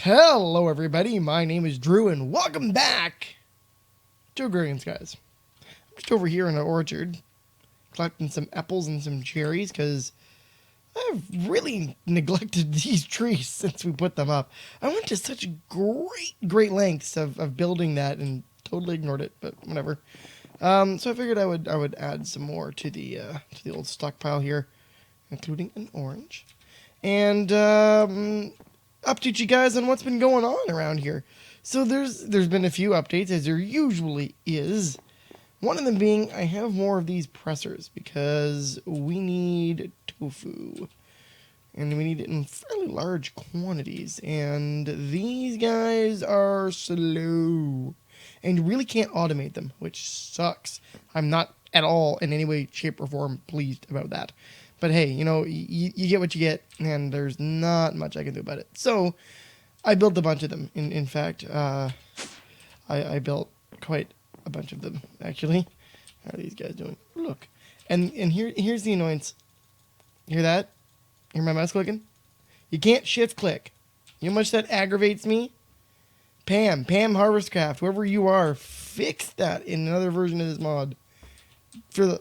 Hello everybody, my name is Drew and welcome back to Agrarian Skies. I'm just over here in an orchard collecting some apples and some cherries because I've really neglected these trees since we put them up. I went to such great lengths of building that and totally ignored it, but whatever. So I figured I would add some more to the old stockpile here, including an orange. And update you guys on what's been going on around here. So there's been a few updates, as there usually is. One of them being I have more of these pressers because we need tofu. And we need it in fairly large quantities. And these guys are slow. And you really can't automate them, which sucks. I'm not at all in any way, shape, or form pleased about that. But hey, you know, you get what you get, and there's not much I can do about it. So I built a bunch of them. In fact, I built quite a bunch of them, actually. How are these guys doing? Look. And here's the annoyance. Hear that? Hear my mouse clicking? You can't shift click. You know how much that aggravates me? Pam Harvestcraft, whoever you are, fix that in another version of this mod. For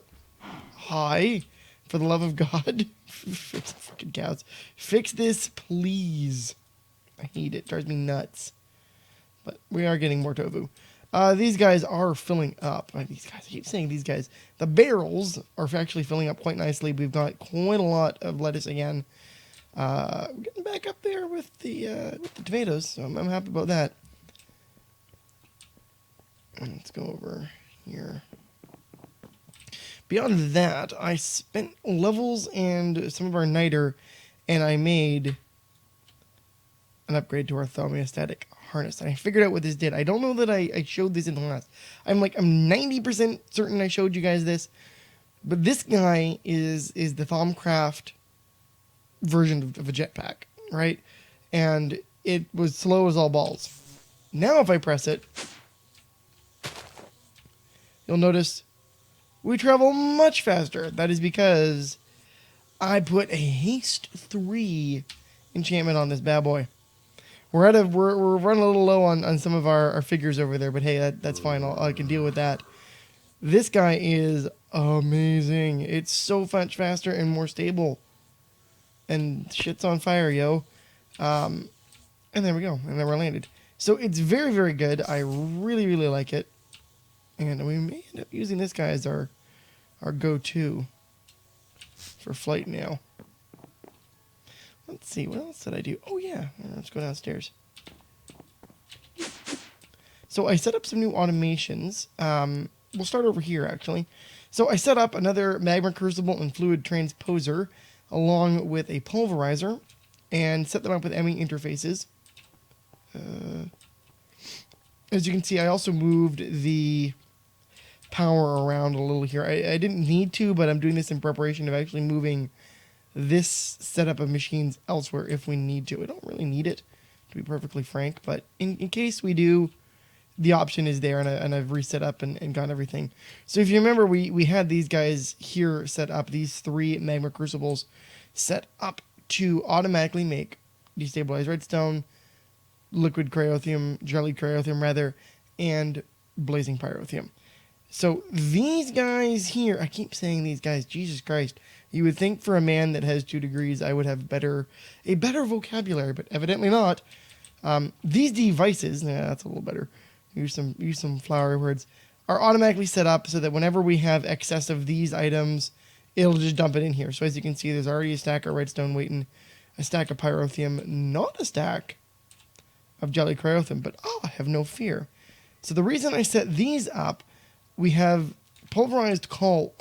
the love of God, fix the freaking cows. Fix this, please. I hate it. Drives me nuts. But we are getting more tofu. These guys are filling up. These guys, I keep saying these guys. The barrels are actually filling up quite nicely. We've got quite a lot of lettuce again. We're getting back up there with the tomatoes, so I'm happy about that. Let's go over here. Beyond that, I spent levels and some of our niter, and I made an upgrade to our thermostatic harness. And I figured out what this did. I don't know that I showed this in the last. I'm 90% certain I showed you guys this. But this guy is the Thaumcraft version of a jetpack, right? And it was slow as all balls. Now if I press it, you'll notice we travel much faster. That is because I put a haste 3 enchantment on this bad boy. We're running a little low on some of our figures over there, but hey, that's fine. I can deal with that. This guy is amazing. It's so much faster and more stable. And shit's on fire, yo. And there we go. And then we're landed. So it's very, very good. I really, really like it. And we may end up using this guy as our go-to for flight now. Let's see, what else did I do? Oh yeah, let's go downstairs. So I set up some new automations. We'll start over here, actually. So I set up another magma crucible and fluid transposer along with a pulverizer and set them up with ME interfaces. As you can see, I also moved the power around a little here. I didn't need to, but I'm doing this in preparation of actually moving this setup of machines elsewhere if we need to. I don't really need it, to be perfectly frank, but in case we do, the option is there, and I've reset up and got everything. So if you remember, we had these guys here set up, these 3 magma crucibles set up to automatically make destabilized redstone, liquid cryothium, jellied cryothium rather, and blazing pyrotheum. So these guys here, I keep saying these guys, Jesus Christ. You would think for a man that has 2 degrees, I would have a better vocabulary, but evidently not. These devices, that's a little better. Use some flowery words. Are automatically set up so that whenever we have excess of these items, it'll just dump it in here. So as you can see, there's already a stack of redstone waiting, a stack of pyrotheum, not a stack of jelly cryothium, but have no fear. So the reason I set these up, we have pulverized coal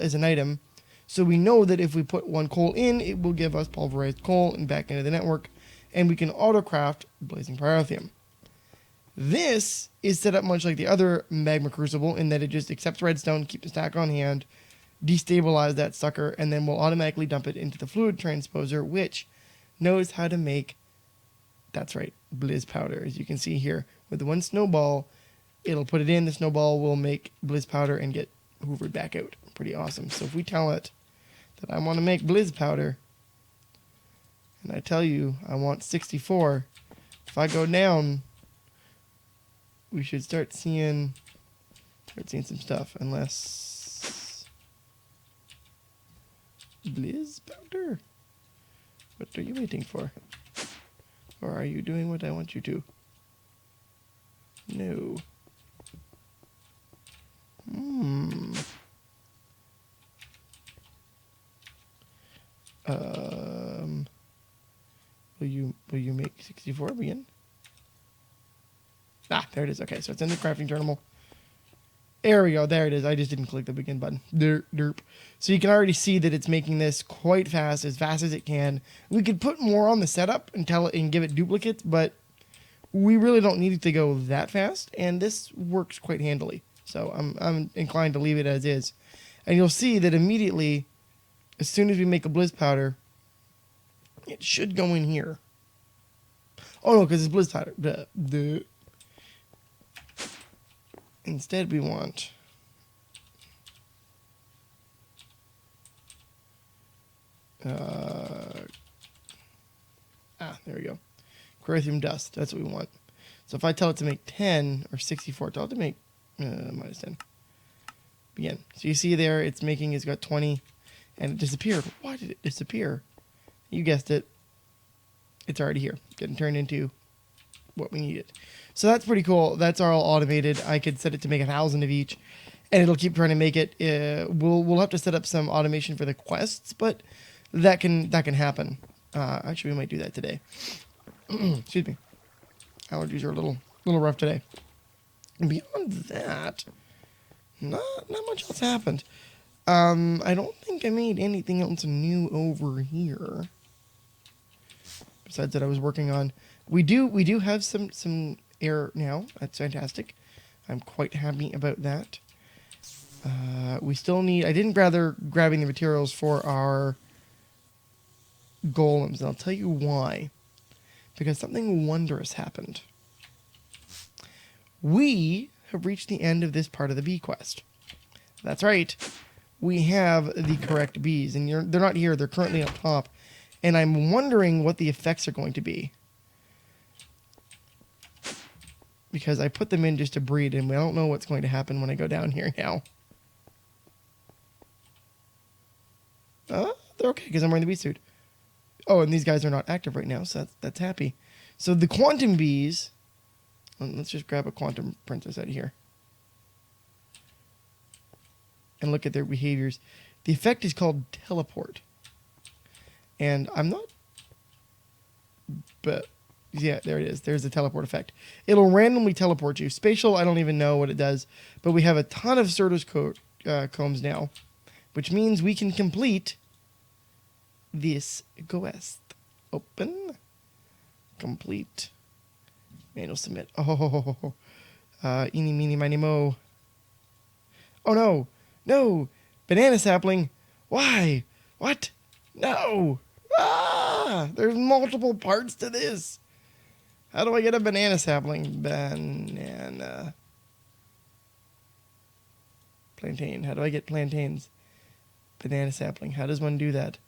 as an item. So we know that if we put 1 coal in, it will give us pulverized coal and back into the network, and we can auto-craft blazing pyrotheum. This is set up much like the other magma crucible in that it just accepts redstone, keeps a stack on hand, destabilize that sucker, and then we'll automatically dump it into the fluid transposer, which knows how to make, that's right, blizz powder. As you can see here, with the 1 snowball, it'll put it in, the snowball will make blizz powder and get hoovered back out. Pretty awesome. So if we tell it that I want to make blizz powder, and I tell you I want 64 if I go down, we should start seeing some stuff. Unless Blizz powder. What are you waiting for? Or are you doing what I want you to? No. Will you make 64 begin? Ah, there it is. Okay, so it's in the crafting journal. There we go. There it is. I just didn't click the begin button. Derp. So you can already see that it's making this quite fast as it can. We could put more on the setup and give it duplicates, but we really don't need it to go that fast, and this works quite handily. So I'm inclined to leave it as is. And you'll see that immediately, as soon as we make a blizz powder, it should go in here. Oh no, because it's blizz powder. Duh. Instead, we want there we go. Aquarium dust. That's what we want. So if I tell it to make 10 or 64, tell it to make minus 10. Begin. So you see there, it's got 20, and it disappeared. Why did it disappear? You guessed it. It's already here, getting turned into what we needed. So that's pretty cool. That's all automated. I could set it to make 1,000 of each, and it'll keep trying to make it. We'll have to set up some automation for the quests, but that can happen. Actually, we might do that today. Excuse me. Allergies are a little rough today. And beyond that, not much else happened. I don't think I made anything else new over here. Besides that, I was working on. We do have some air now. That's fantastic. I'm quite happy about that. We still need. I didn't bother grabbing the materials for our golems, and I'll tell you why. Because something wondrous happened. We have reached the end of this part of the bee quest. That's right. We have the correct bees, and they're not here. They're currently up top. And I'm wondering what the effects are going to be. Because I put them in just to breed, and we don't know what's going to happen when I go down here now. They're okay, because I'm wearing the bee suit. Oh, and these guys are not active right now, so that's happy. So the quantum bees... Let's just grab a quantum princess out of here. And look at their behaviors. The effect is called teleport. And I'm not... But, yeah, there it is. There's the teleport effect. It'll randomly teleport you. Spatial, I don't even know what it does. But we have a ton of Certus combs now. Which means we can complete this quest. Open. Complete. Manual submit. Oh. Eeny, meeny, miny, mo. Oh, no. No. Banana sapling. Why? What? No. There's multiple parts to this. How do I get a banana sapling? Banana. Plantain. How do I get plantains? Banana sapling. How does one do that?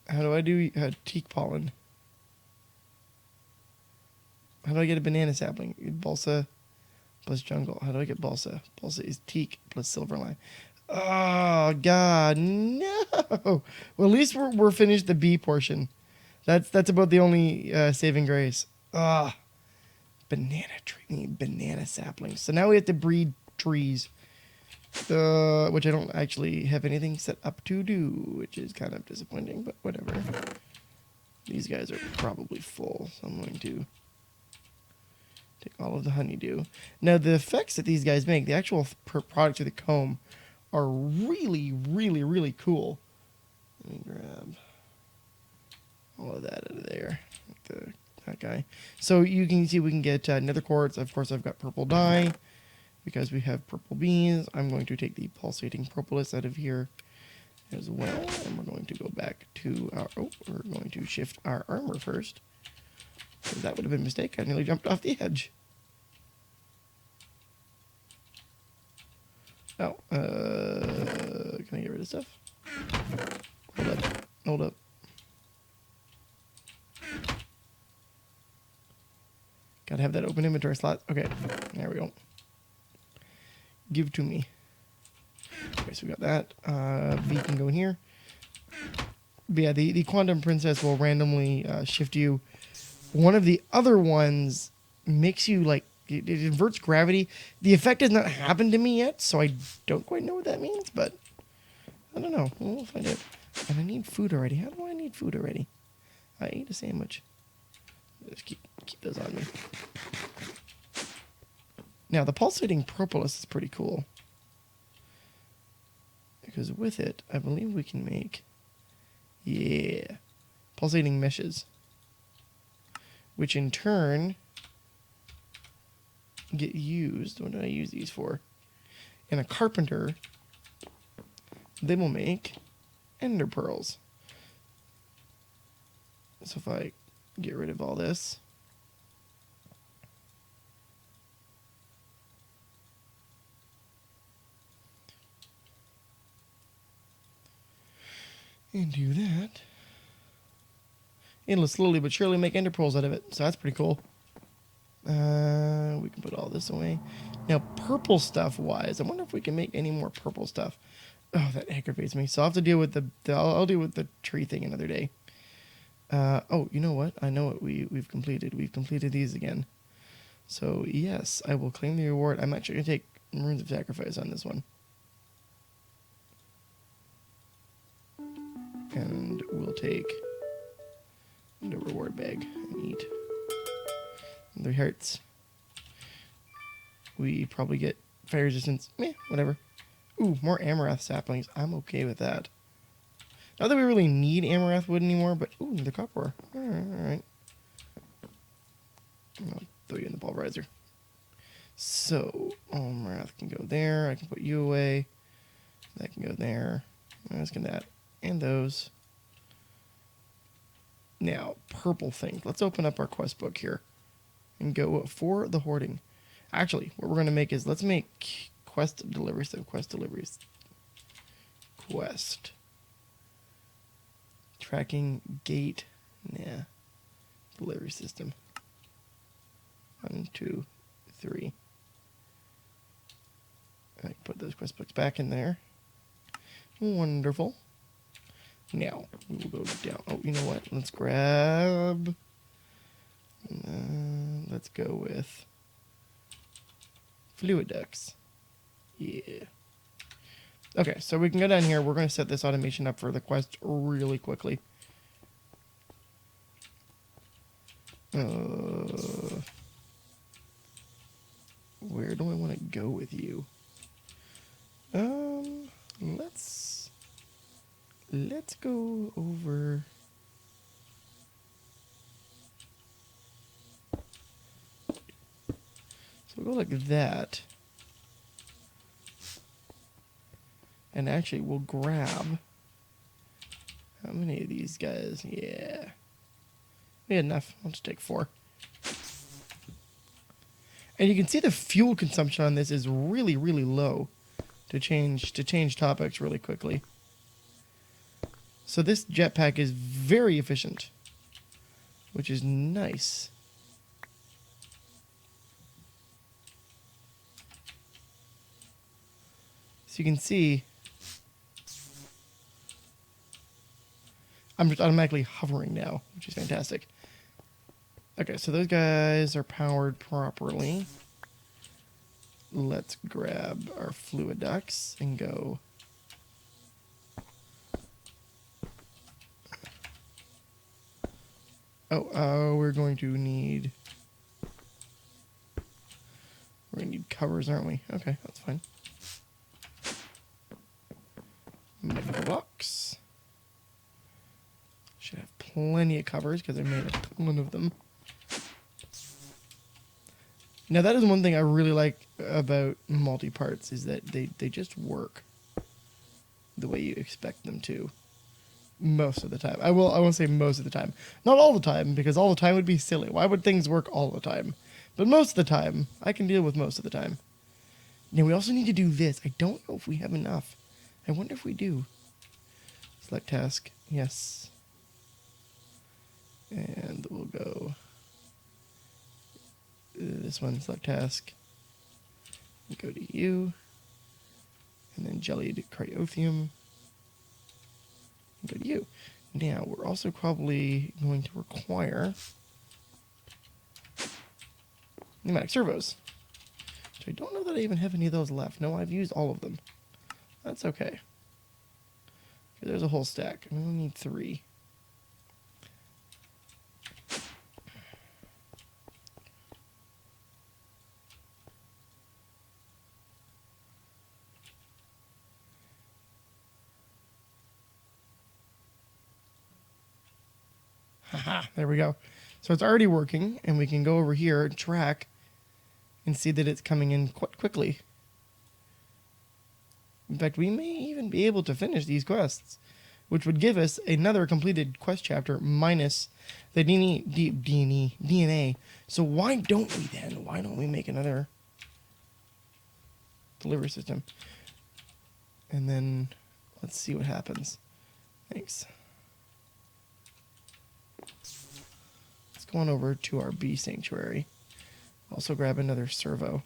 How do I do teak pollen? How do I get a banana sapling? Balsa plus jungle. How do I get balsa? Balsa is teak plus silver lime. Oh, God, no. Well, at least we're finished the bee portion. That's about the only saving grace. Banana tree, banana saplings. So now we have to breed trees, which I don't actually have anything set up to do, which is kind of disappointing, but whatever. These guys are probably full, so I'm going to take all of the honeydew. Now, the effects that these guys make, the actual products of the comb, are really, really, really cool. Let me grab all of that out of there. Like that guy. So you can see we can get nether quartz. Of course, I've got purple dye because we have purple beans. I'm going to take the pulsating propolis out of here as well. And we're going to go back to our... Oh, we're going to shift our armor first. Because that would have been a mistake. I nearly jumped off the edge. Oh, can I get rid of stuff? Hold up. Gotta have that open inventory slot. Okay, there we go. Give to me. Okay, so we got that. V can go in here. But yeah, the Quantum Princess will randomly shift you. One of the other ones makes you like, it inverts gravity. The effect has not happened to me yet, so I don't quite know what that means, but I don't know. We'll find out. And I need food already. How do I need food already? I ate a sandwich. Just keep those on me. Now, the pulsating propolis is pretty cool. Because with it, I believe we can make, yeah, pulsating meshes. Which in turn get used. What did I use these for? In a carpenter, they will make ender pearls. So if I get rid of all this, and do that, it'll slowly but surely make ender pearls out of it. So that's pretty cool. We can put all this away. Now, purple stuff wise, I wonder if we can make any more purple stuff. Oh, that aggravates me. So I'll have to deal with I'll deal with the tree thing another day. Oh, you know what? I know what we've completed. We've completed these again. So yes, I will claim the reward. I'm actually gonna take Runes of Sacrifice on this one. And we'll take the reward bag and eat. 3 hearts. We probably get fire resistance. Meh, whatever. Ooh, more Amaranth saplings. I'm okay with that. Not that we really need Amaranth wood anymore, but ooh, the copper. Alright. I'll throw you in the pulverizer. So, Amaranth can go there. I can put you away. That can go there. Let's get that. And those. Now, purple thing. Let's open up our quest book here. And go for the hoarding. Actually, what we're going to make is, let's make quest deliveries. So quest deliveries. Quest. Tracking gate. Nah. Delivery system. 1, 2, 3. I can put those quest books back in there. Wonderful. Now, we will go down. Oh, you know what? Let's grab... let's go with fluid ducts. Yeah. Okay, so we can go down here. We're going to set this automation up for the quest really quickly. Where do I want to go with you? Let's go over... So we'll go like that. And actually, we'll grab... How many of these guys? Yeah. We had enough. I'll just take 4. And you can see the fuel consumption on this is really, really low to change topics really quickly. So this jetpack is very efficient, which is nice. So you can see I'm just automatically hovering now, which is fantastic. Okay, so those guys are powered properly. Let's grab our fluid ducts and go. Oh, we're going to need covers, aren't we? Okay, that's fine. Medical box. Should have plenty of covers because I made a ton of them. Now that is one thing I really like about multi-parts is that they just work the way you expect them to. Most of the time. I won't say most of the time. Not all the time, because all the time would be silly. Why would things work all the time? But most of the time, I can deal with most of the time. Now we also need to do this. I don't know if we have enough. I wonder if we do. Select task. Yes. And we'll go this one, select task. Go to you. And then jellied cryothium. Go to you. Now, we're also probably going to require pneumatic servos. So I don't know that I even have any of those left. No, I've used all of them. That's okay. Okay, there's a whole stack. We only need 3. Haha, there we go. So it's already working, and we can go over here and track and see that it's coming in quite quickly. In fact, we may even be able to finish these quests, which would give us another completed quest chapter minus the DNA. So why don't we then? Why don't we make another delivery system? And then let's see what happens. Thanks. Let's go on over to our bee sanctuary. Also grab another servo.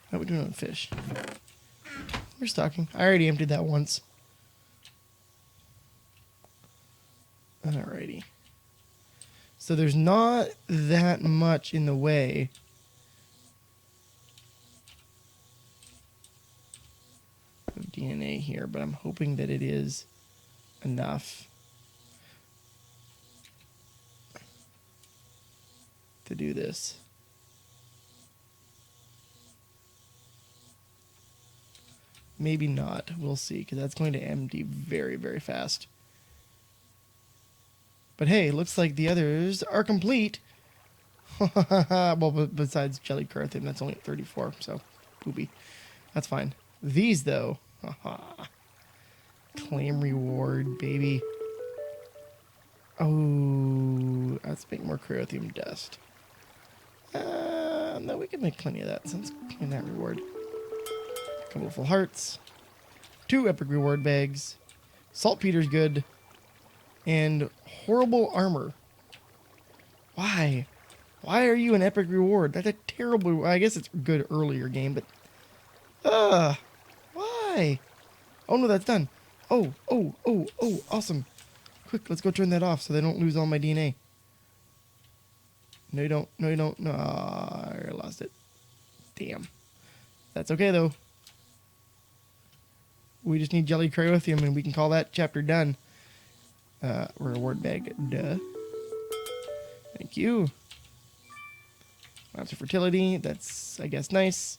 How are we doing on fish? We're stocking. I already emptied that once. Alrighty. So there's not that much in the way of DNA here, but I'm hoping that it is enough to do this. Maybe not. We'll see, because that's going to empty very, very fast. But hey, looks like the others are complete. Well, besides jelly cryothium, that's only at 34, so poopy. That's fine. These, though, claim reward, baby. Oh, let's make more cryothium dust. No, we can make plenty of that. So let's claim that reward. A couple of full hearts. 2 epic reward bags. Saltpeter's good. And horrible armor. Why? Why are you an epic reward? That's a terrible... I guess it's good earlier game, but... why? Oh, no, that's done. Oh, awesome. Quick, let's go turn that off so they don't lose all my DNA. No, you don't. No, you don't. No, I lost it. Damn. That's okay, though. We just need jelly cryothium, and we can call that chapter done. Reward bag. Duh. Thank you. Lots of fertility. That's, I guess, nice.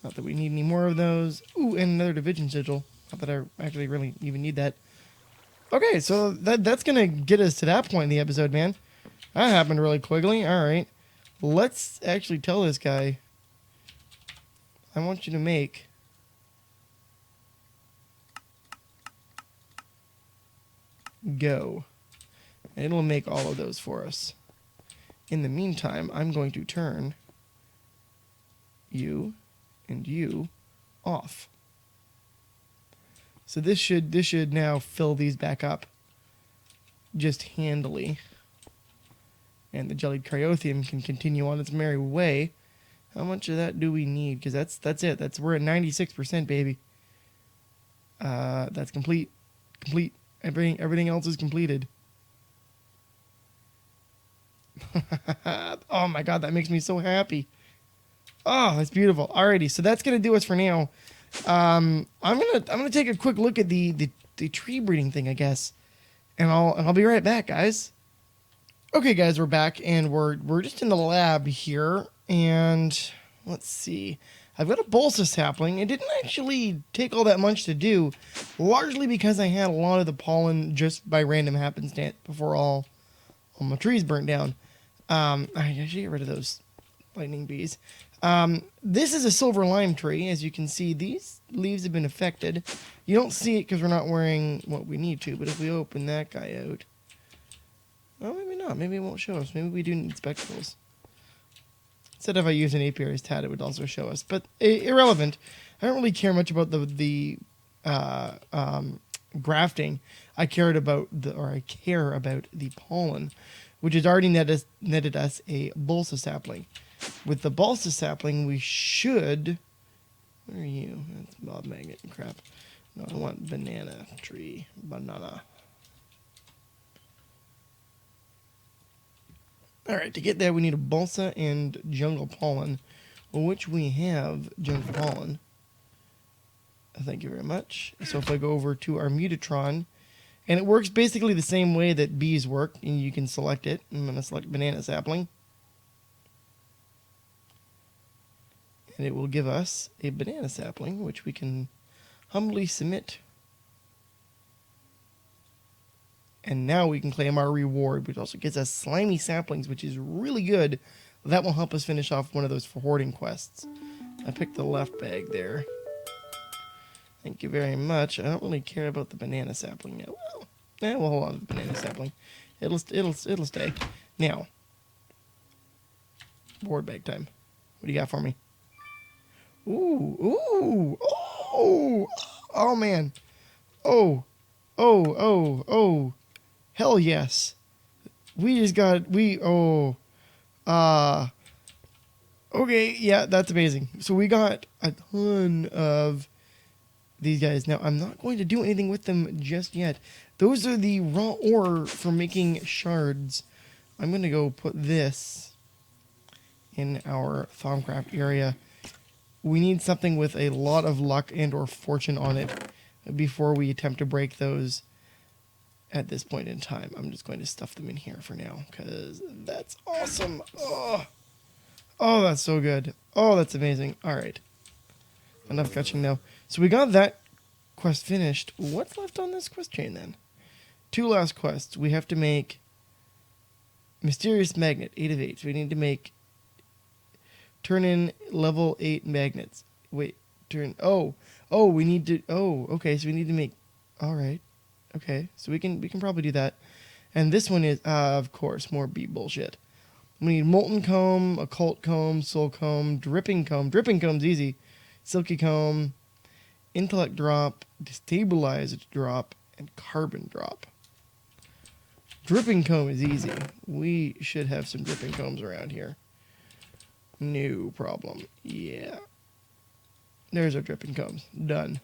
Not that we need any more of those. Ooh, and another division sigil. Not that I actually really even need that. Okay, so that's going to get us to that point in the episode, man. That happened really quickly. All right. Let's actually tell this guy, I want you to make go. And it'll make all of those for us. In the meantime, I'm going to turn you and you off. So this should now fill these back up just handily. And the jellied cryothium can continue on its merry way. How much of that do we need? Because that's it. We're at 96%, baby. That's complete. Complete. Everything else is completed. Oh my god, that makes me so happy. Oh, that's beautiful. Alrighty, so that's gonna do us for now. I'm gonna take a quick look at the tree breeding thing, I guess, and I'll be right back, guys. Okay, guys, we're back, and we're just in the lab here, and let's see. I've got a balsa sapling. It didn't actually take all that much to do, largely because I had a lot of the pollen just by random happenstance before all my trees burnt down. I should get rid of those lightning bees. This is a silver lime tree. As you can see, these leaves have been affected. You don't see it because we're not wearing what we need to, but if we open that guy out... Well, maybe not. Maybe it won't show us. Maybe we do need spectacles. Instead, if I use an apiary's tat, it would also show us. But irrelevant. I don't really care much about the grafting, I care about the pollen, which has already netted us a balsa sapling. With the balsa sapling, we should. Where are you? That's Bob Magnet and crap. No, I want banana tree. Banana. Alright, to get that, we need a balsa and jungle pollen, which we have jungle pollen. Thank you very much. So if I go over to our Mutatron, and it works basically the same way that bees work, and you can select it. I'm going to select banana sapling. And it will give us a banana sapling, which we can humbly submit. And now we can claim our reward, which also gets us slimy saplings, which is really good. That will help us finish off one of those hoarding quests. I picked the left bag there. Thank you very much. I don't really care about the banana sapling now. Well, we'll hold on to the banana sapling. It'll stay. Now, board bag time. What do you got for me? Ooh, oh man. Oh, hell yes. Okay, yeah, that's amazing. So we got a ton of these guys. Now, I'm not going to do anything with them just yet. Those are the raw ore for making shards. I'm going to go put this in our Thaumcraft area. We need something with a lot of luck and or fortune on it before we attempt to break those at this point in time. I'm just going to stuff them in here for now because that's awesome. Oh, that's so good. Oh, that's amazing. All right. Enough catching now. So we got that quest finished. What's left on this quest chain then? 2 last quests. We have to make Mysterious Magnet, 8 of 8. So we need to make turn in level 8 magnets. Wait, we need to, okay, so we need to make, alright. Okay, so we can probably do that. And this one is, of course, more bee bullshit. We need Molten Comb, Occult Comb, Soul Comb, Dripping Comb. Dripping Comb's easy. Silky Comb, Intellect Drop, Destabilized Drop, and Carbon Drop. Dripping Comb is easy. We should have some Dripping Combs around here. No problem. Yeah. There's our Dripping Combs. Done.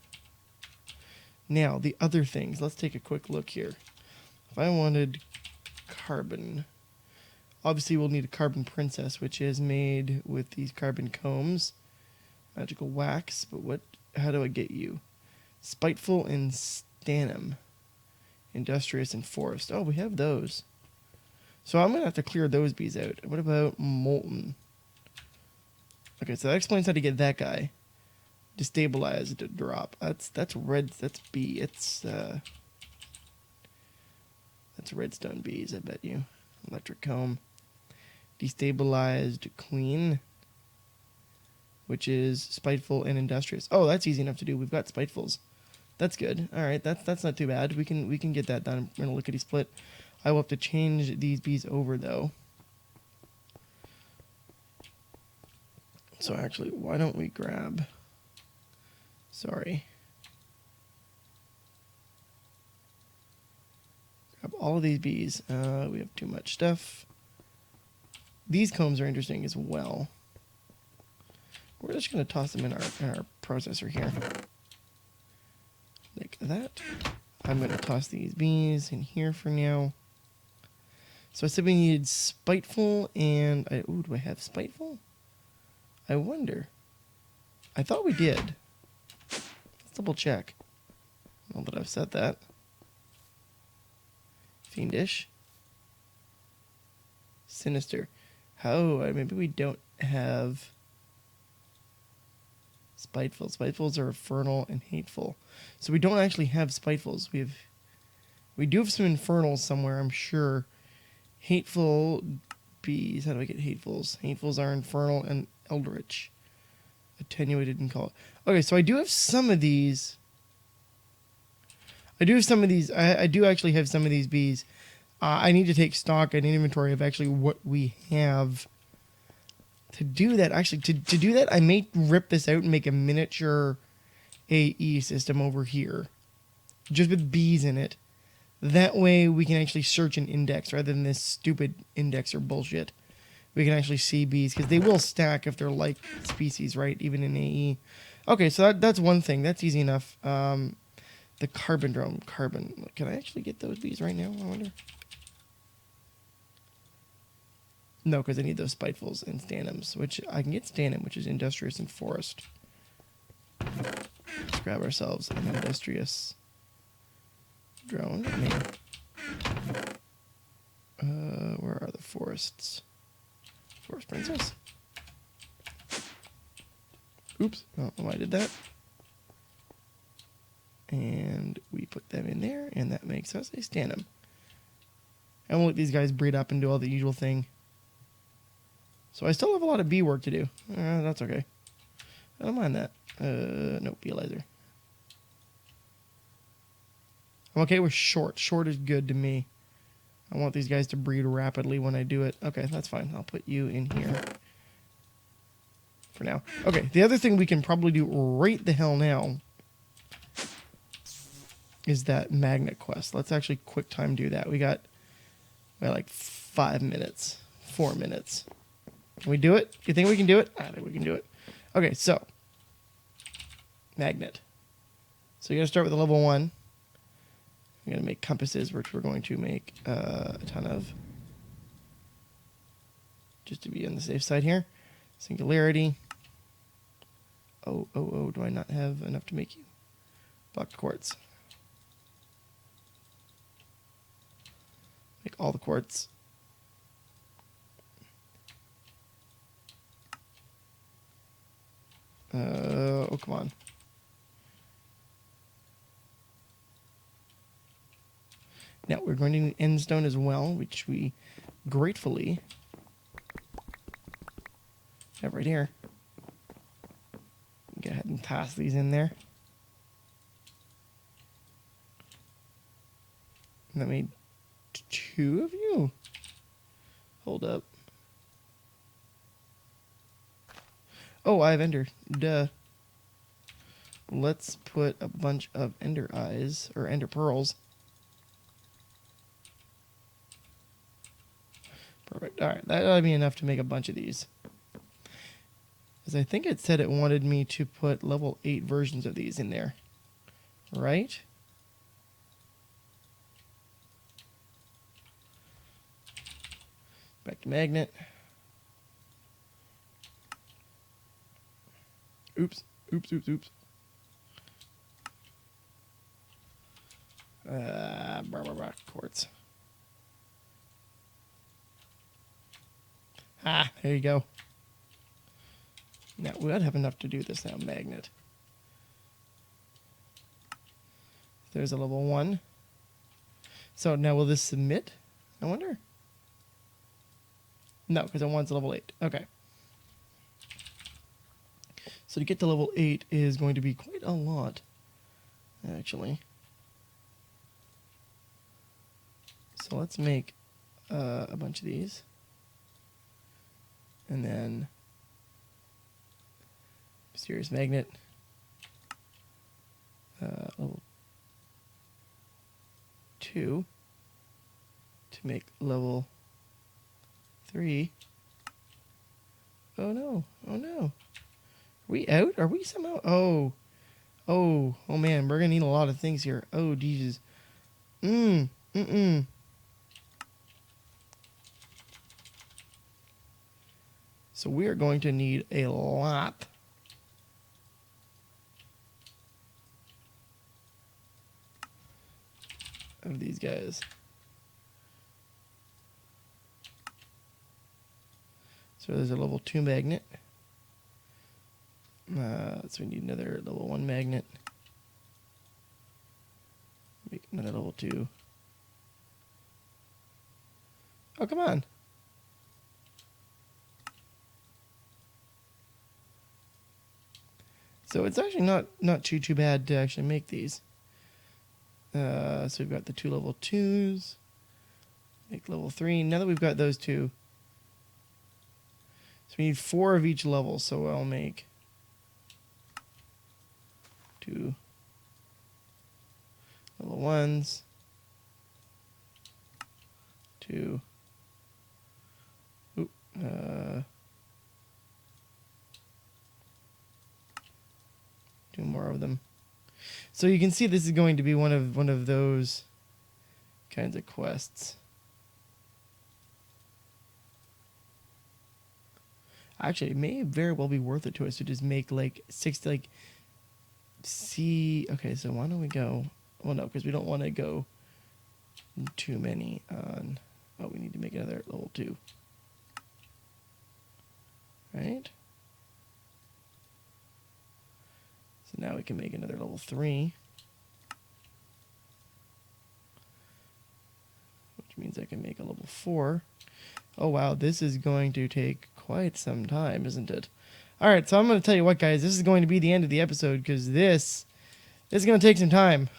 Now, the other things. Let's take a quick look here. If I wanted carbon, obviously we'll need a Carbon Princess, which is made with these carbon combs. Magical wax, but how do I get you? Spiteful and Stanum. Industrious and Forest. Oh, we have those. So I'm going to have to clear those bees out. What about Molten? Okay, so that explains how to get that guy. Destabilized drop. That's red. That's bee. That's redstone bees, I bet you. Electric comb. Destabilized queen, which is spiteful and industrious. Oh, that's easy enough to do. We've got spitefuls. That's good. All right, that's not too bad. We can get that done in a lickety split. I will have to change these bees over though. So actually, why don't we grab... Sorry. Grab all of these bees. We have too much stuff. These combs are interesting as well. We're just going to toss them in our processor here. Like that. I'm going to toss these bees in here for now. So I said we needed spiteful and... Ooh, do I have spiteful? I wonder. I thought we did. Let's double check. Now that I've said that. Fiendish. Sinister. Maybe we don't have spiteful. Spitefuls are infernal and hateful. So we don't actually have spitefuls. We do have some infernals somewhere, I'm sure. Hateful bees. How do I get hatefuls? Hatefuls are infernal and eldritch. Attenuated and call. Okay, so I do have some of these. I do actually have some of these bees. I need to take stock and inventory of actually what we have. To do that, actually, to do that, I may rip this out and make a miniature AE system over here, just with bees in it. That way we can actually search an index rather than this stupid indexer bullshit. We can actually see bees, because they will stack if they're like species, right? Even in AE. Okay, so that's one thing. That's easy enough. The carbon drone. Carbon. Can I actually get those bees right now? I wonder. No, because I need those spitefuls and stanums, which I can get stanum, which is industrious and forest. Let's grab ourselves an industrious drone. Where are the forests? Forest princess. Oops, I don't know why I did that. And we put them in there, and that makes us a stanum. And we'll let these guys breed up and do all the usual thing. So I still have a lot of bee work to do. That's okay. I don't mind that. No, beelizer. I'm okay with short. Short is good to me. I want these guys to breed rapidly when I do it. Okay, that's fine. I'll put you in here for now. Okay, the other thing we can probably do right the hell now is that magnet quest. Let's actually quick time do that. We got like 5 minutes, 4 minutes. Can we do it? You think we can do it? I think we can do it. Okay, so magnet. So you got to start with a level 1. I'm going to make compasses, which we're going to make a ton of, just to be on the safe side here. Singularity. Oh, do I not have enough to make you? Block quartz. Make all the quartz. Oh, come on. Now, we're going to need end stone as well, which we gratefully have right here. Go ahead and toss these in there. And that made 2 of you. Hold up. Oh, I have ender. Duh. Let's put a bunch of ender eyes, or ender pearls. Perfect. Alright, that'll be enough to make a bunch of these. Because I think it said it wanted me to put level 8 versions of these in there. Right? Back to magnet. Oops. Quartz. Ah, there you go. Now, we ought to have enough to do this now. Magnet. There's a level 1. So now will this submit? I wonder. No, because it wants level 8. Okay. So to get to level 8 is going to be quite a lot, actually. So let's make a bunch of these. And then mysterious magnet. Level 2 to make level 3. Oh no. Are we out? Are we somehow? Oh man, we're gonna need a lot of things here. Oh Jesus. So we are going to need a lot of these guys. So there's a level 2 magnet. So we need another level 1 magnet. Make another level 2. Oh, come on. So it's actually not too bad to actually make these. So we've got the 2 level 2s. Make level 3. Now that we've got those 2. So we need 4 of each level. So I'll make 2 2 level 1s, 2, 2 more of them. So you can see this is going to be one of those kinds of quests. Actually, it may very well be worth it to us to just make like 6, like, see. Okay, so why don't we go? Well, no, because we don't want to go too many on. Oh, we need to make another level 2. Right? So now we can make another level 3. Which means I can make a level 4. Oh, wow, this is going to take quite some time, isn't it? Alright, so I'm going to tell you what, guys, this is going to be the end of the episode, because this is going to take some time.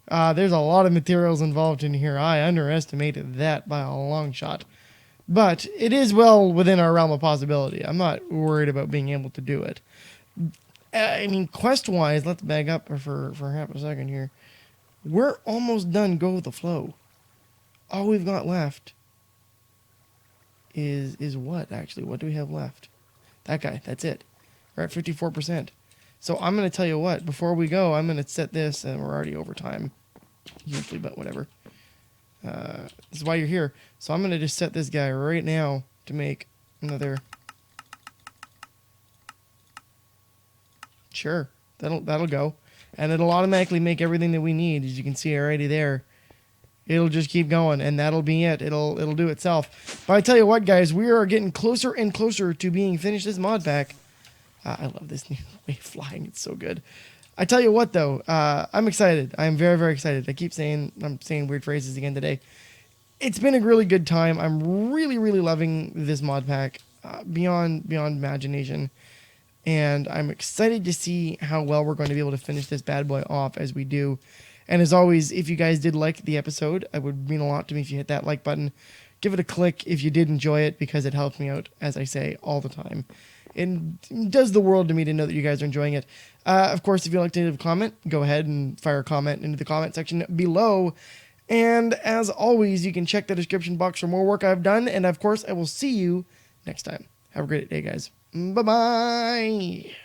There's a lot of materials involved in here. I underestimated that by a long shot. But it is well within our realm of possibility. I'm not worried about being able to do it. I mean, quest-wise, let's back up for half a second here. We're almost done Go With The Flow. All we've got left is what, actually? What do we have left? That guy, that's it. We're at 54%. So I'm going to tell you what, before we go, I'm going to set this, and we're already over time, usually, but whatever. This is why you're here. So I'm going to just set this guy right now to make another. Sure, that'll go. And it'll automatically make everything that we need, as you can see already there. It'll just keep going, and that'll be it. It'll do itself. But I tell you what, guys, we are getting closer and closer to being finished this mod pack. I love this new way of flying. It's so good. I tell you what, though, I'm excited. I'm very, very excited. I'm saying weird phrases again today. It's been a really good time. I'm really, really loving this mod pack beyond imagination. And I'm excited to see how well we're going to be able to finish this bad boy off as we do. And as always, if you guys did like the episode, it would mean a lot to me if you hit that like button. Give it a click if you did enjoy it, because it helps me out, as I say, all the time. It does the world to me to know that you guys are enjoying it. Of course, if you'd like to leave a comment, go ahead and fire a comment into the comment section below. And as always, you can check the description box for more work I've done. And of course, I will see you next time. Have a great day, guys. Bye-bye.